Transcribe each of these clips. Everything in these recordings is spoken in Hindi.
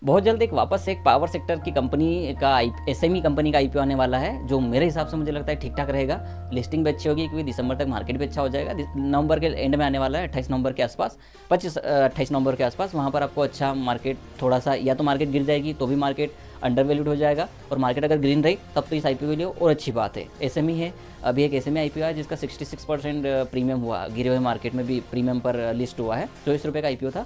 बहुत जल्द एक वापस एक पावर सेक्टर की कंपनी का एसएमई कंपनी का आईपीओ आने वाला है, जो मेरे हिसाब से मुझे लगता है ठीक ठाक रहेगा। लिस्टिंग भी अच्छी होगी क्योंकि दिसंबर तक मार्केट भी अच्छा हो जाएगा। नवंबर के एंड में आने वाला है, 28 नवंबर के आसपास, 28 नवंबर के आसपास। वहाँ पर आपको अच्छा मार्केट, थोड़ा सा या तो मार्केट गिर जाएगी तो भी मार्केट अंडर वैल्यूड हो जाएगा, और मार्केट अगर ग्रीन रही तब तो इस आईपीओ के लिए और अच्छी बात है। एसएमई है, अभी एक एसएमई आईपीओ है जिसका 66% प्रीमियम हुआ, गिरे हुए मार्केट में भी प्रीमियम पर लिस्ट हुआ है। 24 रुपये का आईपीओ था।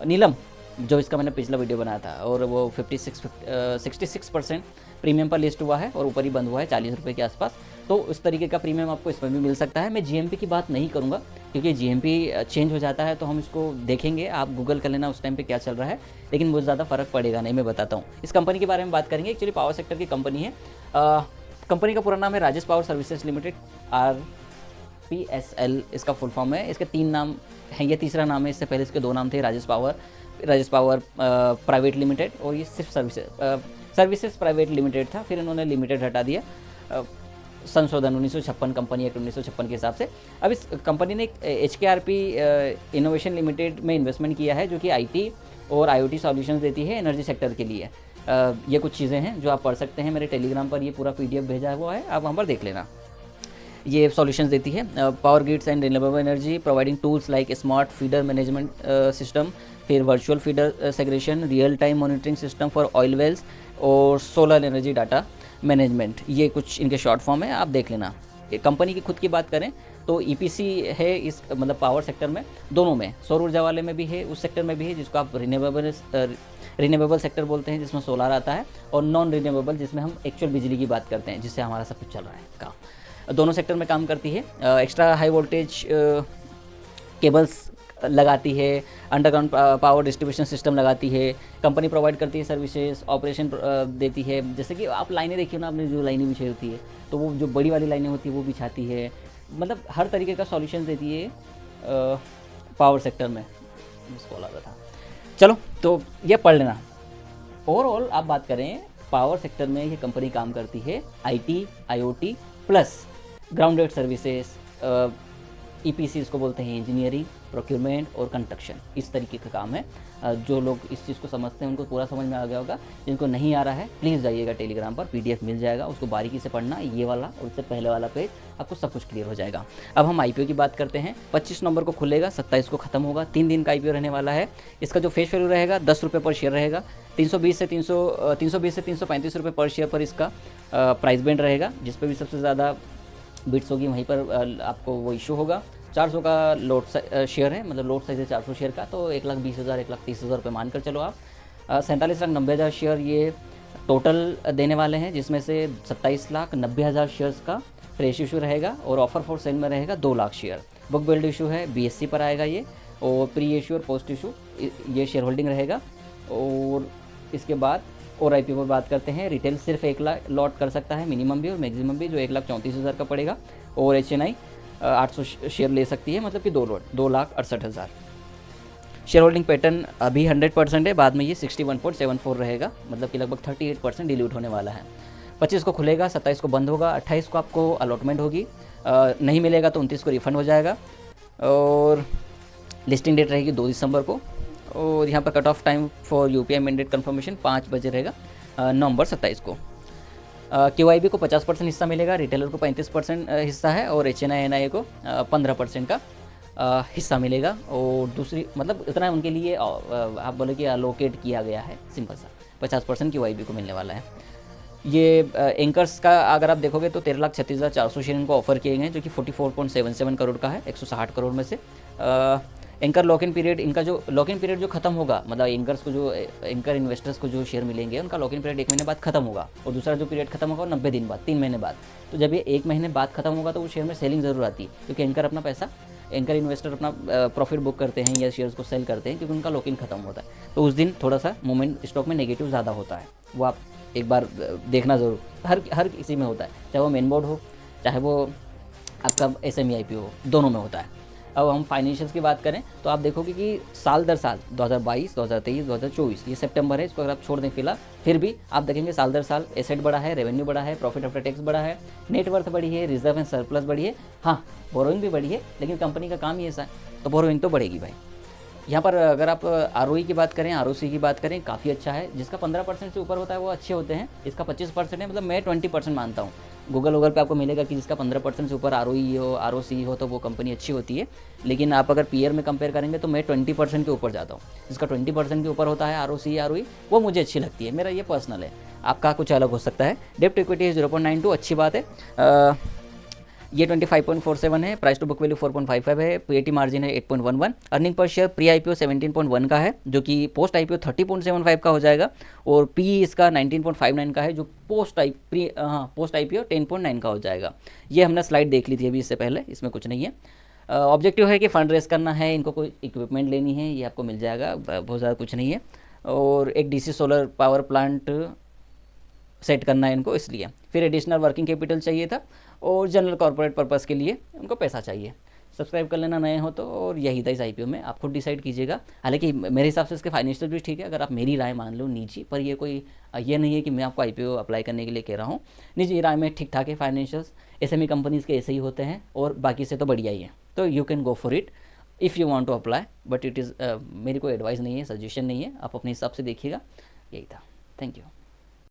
नीलम, जो इसका मैंने पिछला वीडियो बनाया था, और वो 66% प्रीमियम पर लिस्ट हुआ है और ऊपर ही बंद हुआ है 40 रुपये के आसपास। तो उस तरीके का प्रीमियम आपको इसमें भी मिल सकता है। मैं जीएमपी की बात नहीं करूँगा क्योंकि जीएमपी चेंज हो जाता है, तो हम इसको देखेंगे, आप गूगल कर लेना उस टाइम पे क्या चल रहा है, लेकिन बहुत ज़्यादा फ़र्क पड़ेगा नहीं, मैं बताता हूँ। इस कंपनी के बारे में बात करेंगे। एक्चुअली पावर सेक्टर की कंपनी है। कंपनी का पूरा नाम है Rajesh power services limited, RPSL इसका फुल फॉर्म है। इसके 3 नाम हैं, ये तीसरा नाम है। इससे पहले इसके 2 नाम थे, राजेश पावर प्राइवेट लिमिटेड, और ये सिर्फ सर्विसेज प्राइवेट लिमिटेड था। फिर इन्होंने लिमिटेड हटा दिया, संशोधन 1956 कंपनी एक्ट 1956 के हिसाब से। अब इस कंपनी ने HKRP इनोवेशन लिमिटेड में इन्वेस्टमेंट किया है, जो कि IT और IoT सॉल्यूशंस देती है एनर्जी सेक्टर के लिए। ये कुछ चीज़ें हैं जो आप पढ़ सकते हैं। मेरे टेलीग्राम पर ये पूरा PDF भेजा हुआ है, आप वहाँ पर देख लेना। ये सॉल्यूशंस देती है, power grids and renewable energy, providing tools like smart feeder management system, फिर virtual feeder segregation, real time monitoring system for oil wells, और सोलर एनर्जी डाटा मैनेजमेंट। ये कुछ इनके शॉर्ट फॉर्म है, आप देख लेना। कंपनी की खुद की बात करें तो EPC है इस, मतलब पावर सेक्टर में, दोनों में, सौर ऊर्जा वाले में भी है, उस सेक्टर में भी है जिसको आप रिन्यूएबल सेक्टर बोलते हैं, जिसमें सोलर आता है, और नॉन रिन्यूएबल जिसमें हम एक्चुअल बिजली की बात करते हैं, जिससे हमारा सब कुछ चल रहा है काम। दोनों सेक्टर में काम करती है। एक्स्ट्रा हाई वोल्टेज केबल्स लगाती है, अंडरग्राउंड पावर डिस्ट्रीब्यूशन सिस्टम लगाती है। कंपनी प्रोवाइड करती है सर्विसेज, ऑपरेशन देती है। जैसे कि आप लाइनें देखिए ना, आपने जो लाइनें बिछाई होती है, तो वो जो बड़ी वाली लाइनें होती है वो बिछाती है। मतलब हर तरीके का सॉल्यूशन देती है पावर सेक्टर में। कॉल आ रहा था, चलो तो ये पढ़ लेना। ओवरऑल आप बात करें, पावर सेक्टर में ये कंपनी काम करती है IT IoT plus grounded services, EPC इसको बोलते हैं, इंजीनियरिंग, प्रोक्योरमेंट और कंस्ट्रक्शन, इस तरीके का काम है। जो लोग इस चीज़ को समझते हैं उनको पूरा समझ में आ गया होगा। जिनको नहीं आ रहा है प्लीज़ जाइएगा टेलीग्राम पर, PDF मिल जाएगा, उसको बारीकी से पढ़ना, ये वाला और उससे पहले वाला पेज, आपको सब कुछ क्लियर हो जाएगा। अब हम IPO की बात करते हैं। 25 नवंबर को खुलेगा, 27 को ख़त्म होगा। 3 दिन का IPO रहने वाला है। इसका जो फेस वैल्यू रहेगा 10 रुपये पर शेयर रहेगा। 320 से 335 रुपये पर शेयर पर इसका प्राइस बैंड रहेगा, जिस पर भी सबसे ज़्यादा बिट्स होगी वहीं पर आपको वो इशू होगा। 400 का लोट शेयर है, मतलब लोट साइज है 400 शेयर का, तो 1,20,000 1,30,000 रुपये मान कर चलो आप। 47,90,000 शेयर ये टोटल देने वाले हैं, जिसमें से 27,90,000 शेयर्स का फ्रेश इशू रहेगा, और ऑफर फॉर सेल में रहेगा 2 lakh share. Book build issue है, BSC पर आएगा ये, और प्री इशू और पोस्ट इशू ये शेयर होल्डिंग रहेगा। और इसके बाद और IPO पर बात करते हैं। रिटेल सिर्फ 1 लाख लॉट कर सकता है, मिनिमम भी और मैक्सिमम भी, जो 1,34,000 का पड़ेगा। और HNI 800 शेयर ले सकती है, मतलब कि 2 लॉट, 2,68,000। शेयर होल्डिंग पैटर्न अभी 100% है, बाद में ये 61.74 रहेगा, मतलब कि लगभग 38% डिल्यूट होने वाला है। 25 को खुलेगा, 27 को बंद होगा, 28 को आपको अलॉटमेंट होगी, नहीं मिलेगा तो 29 को रिफंड हो जाएगा, और लिस्टिंग डेट रहेगी 2 दिसंबर को। और यहाँ पर cut off time for UPI mandate confirmation 5 बजे रहेगा, नवंबर 27 को। QIB को 50% हिस्सा मिलेगा, रिटेलर को 35% हिस्सा है, और HNI NIA को 15% का हिस्सा मिलेगा। और दूसरी, मतलब इतना उनके लिए आप बोले कि अलोकेट किया गया है, सिंपल सा 50% QIB को मिलने वाला है। ये एंकर्स का अगर आप देखोगे तो 13,36,400 शेयर इनको ऑफर किए गए हैं, जो कि 44.77 करोड़ का है 160 करोड़ में से। एंकर लॉक इन पीरियड, इनका जो लॉक इन पीरियड जो खत्म होगा, मतलब एंकर्स को जो एंकर इन्वेस्टर्स को जो शेयर मिलेंगे उनका लॉक इन पीरियड 1 महीने बाद खत्म होगा, और दूसरा जो पीरियड खत्म होगा 90 दिन बाद, 3 महीने बाद। तो जब ये 1 महीने बाद खत्म होगा तो उस शेयर में सेलिंग ज़रूर आती है, क्योंकि एंकर अपना पैसा, एंकर इन्वेस्टर अपना प्रॉफिट बुक करते हैं या शेयर्स को सेल करते हैं, क्योंकि उनका लॉक इन खत्म होता है। तो उस दिन थोड़ा सा मूवमेंट स्टॉक में नेगेटिव ज़्यादा होता है, वो आप एक बार देखना ज़रूर। हर किसी में होता है, चाहे वो मेन बोर्ड हो, चाहे वो आपका SME IPO हो, दोनों में होता है। अब हम फाइनेंशियल्स की बात करें तो आप देखोगे कि साल दर साल 2022, 2023, 2024, ये सितंबर है, इसको अगर आप छोड़ दें फिलहाल, फिर भी आप देखेंगे साल दर साल एसेट बढ़ा है, रेवेन्यू बढ़ा है, प्रॉफिट आफ्टर टैक्स बढ़ा है, नेटवर्थ बढ़ी है, रिजर्व एंड सरप्लस बढ़ी है। हाँ, बोरोइंग भी बढ़ी है, लेकिन कंपनी का काम ही ऐसा है, तो बोरोइंग तो बढ़ेगी भाई। यहाँ पर अगर आप आरओई की बात करें, आरओसी की बात करें, काफ़ी अच्छा है। जिसका 15% से ऊपर होता है वो अच्छे होते हैं, इसका 25% है, मतलब मैं 20% मानता हूँ। गूगल वूगल पे आपको मिलेगा कि जिसका 15% से ऊपर आरओई हो, आरओसी हो, तो वो कंपनी अच्छी होती है। लेकिन आप अगर पीयर में कंपेयर करेंगे तो मैं 20% के ऊपर जाता हूँ। जिसका 20% के ऊपर होता है आरओसी, आरओई, वो मुझे अच्छी लगती है। मेरा ये पर्सनल है, आपका कुछ अलग हो सकता है। डेप्ट इक्विटी 0.92, अच्छी बात है। ये 25.47 है। प्राइस टू बुक वैल्यू 4.55 है। पीएटी मार्जिन है 8.11। Earning per share pre IPO 17.1 का है, जो कि पोस्ट आईपीओ 30.75 का हो जाएगा। और पी इसका 19.59 का है, जो पोस्ट आईपीओ 10.9 का हो जाएगा। ये हमने स्लाइड देख ली थी अभी इससे पहले, इसमें कुछ नहीं है। ऑब्जेक्टिव है कि फंड रेस करना है, इनको कोई इक्विपमेंट लेनी है, ये आपको मिल जाएगा, बहुत ज़्यादा कुछ नहीं है। और एक DC solar power plant set करना है इनको, इसलिए। फिर एडिशनल वर्किंग कैपिटल चाहिए था, और जनरल कॉर्पोरेट पर्पस के लिए उनको पैसा चाहिए। सब्सक्राइब कर लेना नए हो तो। और यही था इस आईपीओ में, आप खुद डिसाइड कीजिएगा। हालांकि मेरे हिसाब से इसके फाइनेंशियल भी ठीक है, अगर आप मेरी राय मान लो निजी, पर ये कोई ये नहीं है कि मैं आपको आईपीओ अप्लाई करने के लिए कह रहा हूँ। निजी राय में ठीक ठाक है फाइनेंशियल्स, एसएमई कंपनीज़ के ऐसे ही होते हैं, और बाकी से तो बढ़िया ही है। तो you can go for it if you want to apply, but it is मेरी कोई एडवाइस नहीं है, सजेशन नहीं है, आप अपने हिसाब से देखिएगा। यही था। Thank you.